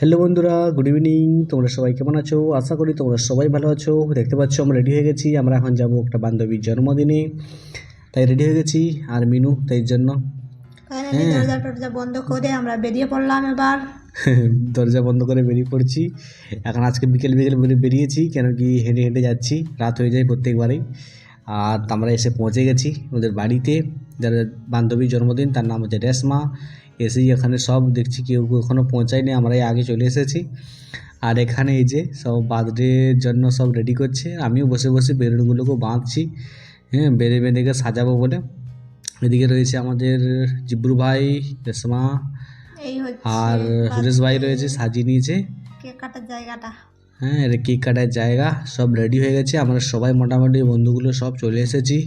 Hello বন্ধুরা, good evening. তোমরা সবাই কেমন আছো? আশা করি তোমরা সবাই ভালো আছো। দেখতে পাচ্ছ আমরা রেডি হয়ে গেছি। আমরা এখন যাব একটা বান্ধবীর জন্মদিনে, তাই রেডি হয়ে গেছি। আর মিনু তাই জন্য ফাইনালি দরজা টরজা বন্ধ করে আমরা বেরিয়ে পড়লাম এবার। দরজা বন্ধ করে বেরিয়ে পড়ছি। এখন আজকে বিকেল বেরিয়েছি, কেন কি হেঁটে হেঁটে যাচ্ছি, রাত হয়ে যায় প্রত্যেকবারেই। আর আমরা এসে পৌঁছে গেছি ওদের বাড়িতে, যার বান্ধবীর জন্মদিন, তার নাম হচ্ছে রেশমা। এসেই এখানে সব দেখছি কেউ এখনও পৌঁছায়নি, আমরাই আগে চলে এসেছি। আর এখানে এই যে সব বার্থডের জন্য সব রেডি করছে, আমিও বসে বসে বেলুনগুলোকে বাঁধছি, হ্যাঁ, বেঁধে বেঁধে সাজাবো বলে। এদিকে রয়েছে আমাদের জিব্রু ভাই, রেশমা এই আর হচ্ছে সুরেশ ভাই রয়েছে, সাজিয়ে নিয়েছে। কেক কাটার জায়গাটা। হ্যাঁ, এটা কেক কাটার জায়গা, সব রেডি হয়ে গেছে। আমরা সবাই মোটামুটি বন্ধুগুলো সব চলে এসেছি।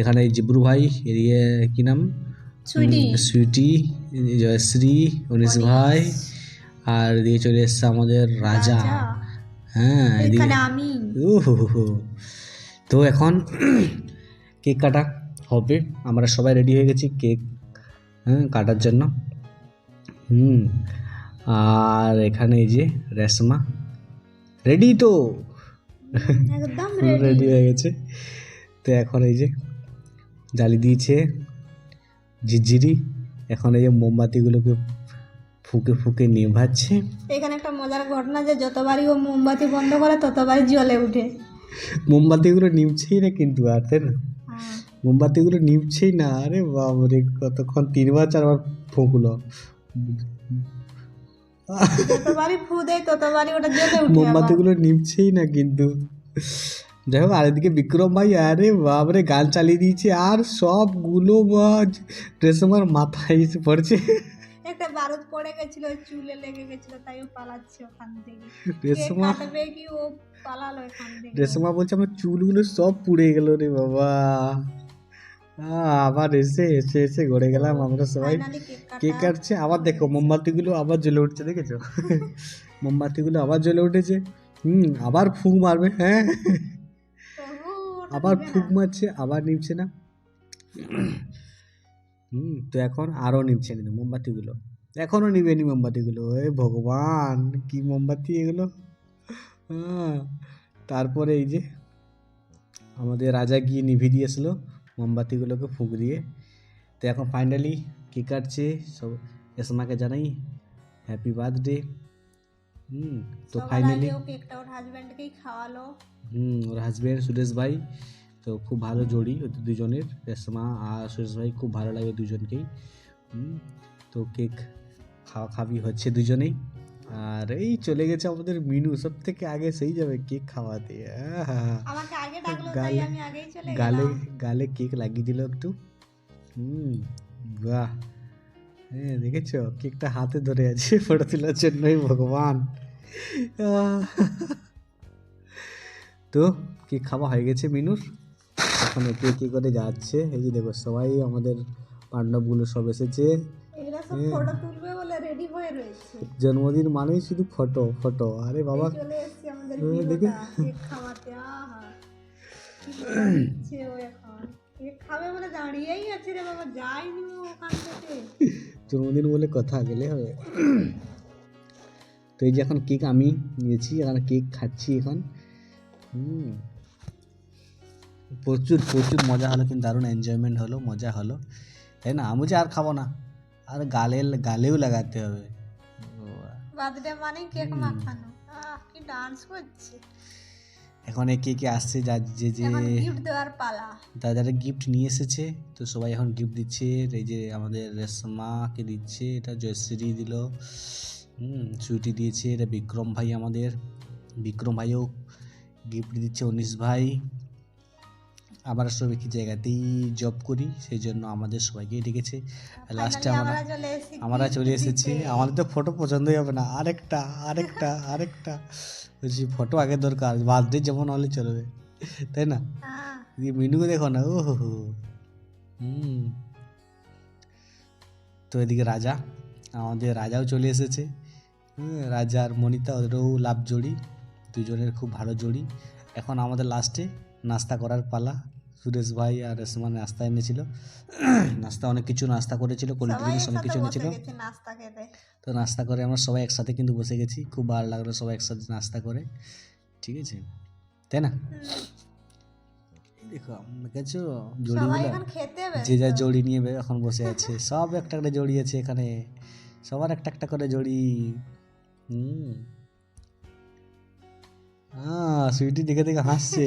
এখানে জিব্রু ভাই, এদিকে কী নাম, সুইটি, জয়শ্রী, উনিশ ভাই, আর এদিকে চলে এসছে আমাদের রাজা। হ্যাঁ, এদিকে আমি। তো এখন কেক কাটা হবে। আমরা সবাই রেডি হয়ে গেছি কেক, হ্যাঁ, কাটার জন্য। আর এখানে এই যে রেশমা রেডি, তো একদম রেডি হয়ে গেছে। তো এখন এই যে জ্বালিয়ে দিয়েছে ঝিরঝিরি, এখন এই যে মোমবাতিগুলোকে ফুকে ফুকে নিভাচ্ছে। এখানে একটা মজার ঘটনা, যে যতবারই ও মোমবাতি বন্ধ করে ততবারই জ্বলে উঠে। মোমবাতিগুলো নিভছেই না কিন্তু, আর তাই না, মোমবাতিগুলো নিভছেই না। আরে বাবরে, কতক্ষণ 3বার 4বার ফুঁকলো, যতবারই ফু দেয় ততবারই ওটা জ্বলে উঠে। মোমবাতিগুলো নিভছেই না কিন্তু। যাই হোক, আর এদিকে বিক্রম ভাই, আরে বাবরে, গান চালিয়ে দিয়েছে, আর সবগুলো রেশমার মাথায় এসে পড়ছে। একটা বারুদ পড়ে গেছিল, চুলে লেগে গেছিল, তাই ও পালাচ্ছে ওখান থেকে। রেশমা কাটবে কি ও পালালো এখান থেকে। রেশমা বলছে আমার চুলগুলো সব পুড়ে গেল রে বাবা। আবার এসে এসে এসে ঘুরে গেলাম আমরা সবাই। কেক কাটছে, আবার দেখো মোমবাতিগুলো আবার জ্বলে উঠছে, দেখেছো? মোমবাতিগুলো আবার জ্বলে উঠেছে। আবার ফুঁক মারবে, হ্যাঁ, আবার ফুঁক মারছে, আবার নিভছে না। তো এখন আরও নিভছে না মোমবাতিগুলো, এখনও নিবেনি মোমবাতিগুলো। এ ভগবান, কি মোমবাতি এগুলো! হ্যাঁ, তারপরে এই যে আমাদের রাজা গিয়ে নিভি দিয়েছিল মোমবাতিগুলোকে ফুঁক দিয়ে। তো এখন ফাইনালি কেক কাটছে সব, রেশমাকে জানাই হ্যাপি বার্থডে। তো ফাইনালি কেকটা ওর হাজব্যান্ডকেই খাওয়ালো। ওর হাজব্যান্ড সুরেশ ভাই, তো খুব ভালো জড়ি ওদের দুজনের, রেশমা আর সুরেশ ভাই, খুব ভালো লাগে দুজনকেই। তো কেক খাওয়া খাওয়ি হচ্ছে দুজনেই। আর এই চলে গেছে আমাদের মিনু, সব থেকে আগে সেই যাবে কেক খাওয়াতে। গালে গালে গালে কেক লাগিয়ে দিল একটু। বাহ, হ্যাঁ, দেখেছো কেকটা হাতে ধরে আছে ফটো তোলার জন্যই, ভগবান। তো কেক খাওয়া হয়ে গেছে মিনুর, এখন একে একে করে যাচ্ছে। এই যে দেখো সবাই আমাদের পাণ্ডবগুলো সব এসেছে, জন্মদিন মানেই শুধু ফটো ফটো। আরে বাবা, দেখে জন্মদিন বলে কথা, গেলে হবে। তো এই যে এখন কেক আমি নিয়েছি, এখন কেক খাচ্ছি এখন। প্রচুর প্রচুর মজা হলো, কিন্তু দারুণ এনজয়মেন্ট হলো, মজা হলো, তাই না? আমি যে আর খাবো না, আর গালেও লাগাতে হবে। বার্থডে মানে কেক মাখানো, কি ডান্স করছে। এখন কে কে আসছে, যে গিফট দেওয়ার পালা, যারা গিফট নিয়ে এসেছে, তো সবাই এখন গিফট দিচ্ছে। এই যে আমাদের রেশমাকে দিচ্ছে, এটা জয়শ্রী দিল, সুইটি দিয়েছে, এটা বিক্রম ভাই, আমাদের বিক্রম ভাইও গিফট দিচ্ছে, উনিশ ভাই। আমরা সব একই জায়গাতেই জব করি, সেই জন্য আমাদের সবাইকেই ডেকেছে। লাস্টে আমরা চলে এসেছি। আমাদের তো ফটো পছন্দই হবে না, আরেকটা আরেকটা আরেকটা বলছি, ফটো আগে দরকার, বার্থডে যেমন হলে চলবে, তাই না? মিনুকে দেখো না, ও হো। তো এদিকে রাজা, আমাদের রাজাও চলে এসেছে। রাজা আর মনিতা, ওদেরও লাভ জড়ি, দুজনের খুব ভালো জড়ি। এখন আমাদের লাস্টে নাস্তা করার পালা, সুরেশ ভাই আর রেশমা নাস্তা এনেছিল। নাস্তা অনেক কিছু নাস্তা করেছিল, কোল্ড সবাই ড্রিঙ্কস অনেক একসাথে কিছু বসে এনেছিল। গেছি নাস্তা খেতে। তো নাস্তা করে আমরা সবাই একসাথে কিন্তু বসে গেছি, খুব ভালো লাগলো সবাই একসাথে নাস্তা করে, ঠিক আছে, তাই না? হুম, এই দেখো দেখেছো সবাই জড়িগুলো, এখন খেতে যে ব্যস্ত। যার জড়ি নিয়ে এখন বসে আছে, সব একটা করে জড়ি আছে এখানে, সবার একটা একটা করে জড়ি। হুম, সুইটি দেখে দেখে হাসছে।